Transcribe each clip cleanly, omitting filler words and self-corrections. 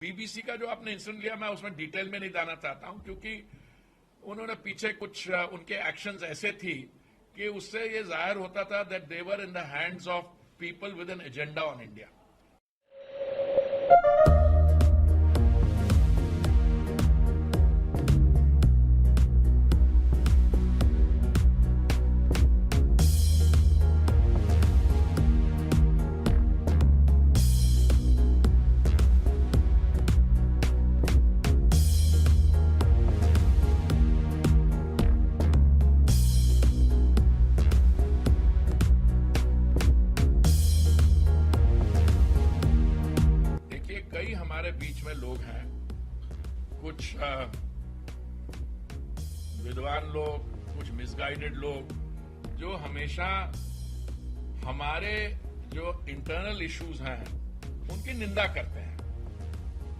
BBC का जो आपने इंसिडेंट लिया, मैं उसमें डिटेल में नहीं जाना चाहता हूं, क्योंकि उन्होंने पीछे कुछ उनके एक्शंस ऐसे थी कि उससे ये जाहिर होता था that they were in the hands of people with an agenda on India. कई हमारे बीच में लोग हैं, कुछ विद्वान लोग, कुछ मिसगाइडेड लोग, जो हमेशा हमारे जो इंटरनल इश्यूज हैं उनकी निंदा करते हैं।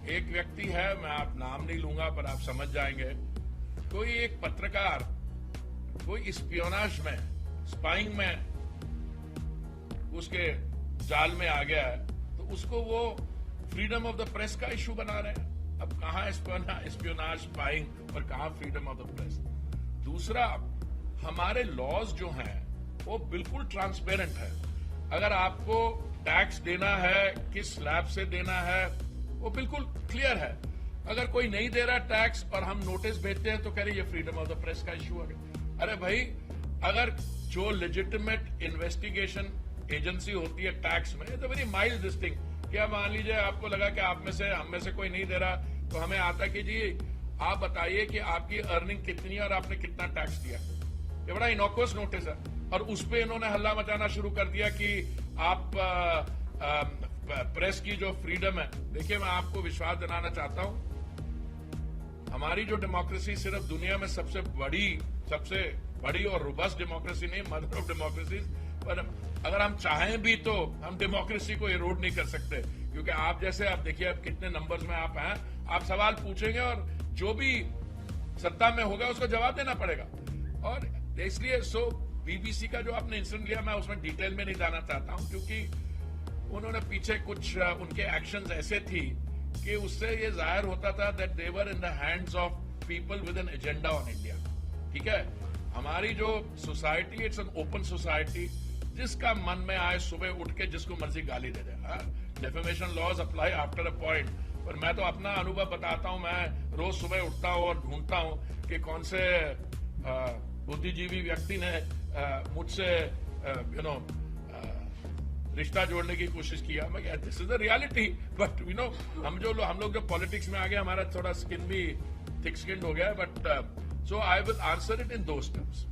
एक व्यक्ति है, मैं आप नाम नहीं लूंगा पर आप समझ जाएंगे, कोई एक पत्रकार कोई स्पियोनाज में, स्पाइंग में उसके जाल में आ गया है, तो उसको वो फ्रीडम ऑफ द प्रेस का इशू बना रहे हैं। अब कहां स्पियोनाज, स्पाइंग और कहां फ्रीडम ऑफ द प्रेस। दूसरा, हमारे लॉज जो हैं वो बिल्कुल ट्रांसपेरेंट है। अगर आपको टैक्स देना है, किस स्लैब से देना है, वो बिल्कुल क्लियर है। अगर कोई नहीं दे रहा टैक्स और हम नोटिस भेजते हैं तो कह रहे ये फ्रीडम ऑफ द प्रेस का इशू है। अरे भाई, अगर जो लेजिटिमेट इन्वेस्टिगेशन एजेंसी होती है टैक्स में, तो वेरी माइल्ड दिस थिंग, क्या मान लीजिए आपको लगा कि आप में से, हम में से कोई नहीं दे रहा, तो हमें आता कि जी आप बताइए कि आपकी अर्निंग कितनी है और आपने कितना टैक्स दिया। ये बड़ा इनोकुअस नोटिस है। और उस पे इन्होंने हल्ला मचाना शुरू कर दिया कि आप प्रेस की जो फ्रीडम है। देखिए, मैं आपको विश्वास दिलाना चाहता हूं, हमारी जो डेमोक्रेसी सिर्फ दुनिया में सबसे बड़ी और रोबस्ट डेमोक्रेसी नहीं, मदर ऑफ डेमोक्रेसी, पर अगर हम चाहें भी तो हम डेमोक्रेसी को इरोड नहीं कर सकते। क्योंकि आप जैसे, आप देखिए अब कितने नंबर्स में आप हैं, आप सवाल पूछेंगे और जो भी सत्ता में होगा उसको जवाब देना पड़ेगा। और इसलिए बीबीसी का जो आपने इंसिडेंट लिया, मैं उसमें डिटेल में नहीं जाना चाहता हूं, क्योंकि उन्होंने पीछे कुछ उनके एक्शंस ऐसे थी कि उससे ये जाहिर होता था that they were in the hands of people with an agenda on India. ठीक है, हमारी जो society, it's an open society, जिसका मन में आए सुबह उठ के जिसको मर्जी गाली दे दे। Defamation laws apply after a point. पर मैं तो अपना अनुभव बताता हूं, मैं रोज सुबह उठता हूं और ढूंढता हूं कि कौन से बुद्धिजीवी व्यक्ति ने मुझसे रिश्ता जोड़ने की कोशिश किया। मैं कहता, this is the reality. But हम लोग जो पॉलिटिक्स में आ गए, हमारा थोड़ा स्किन भी थिक स्किन्ड हो गया है। But so I will answer it in those terms.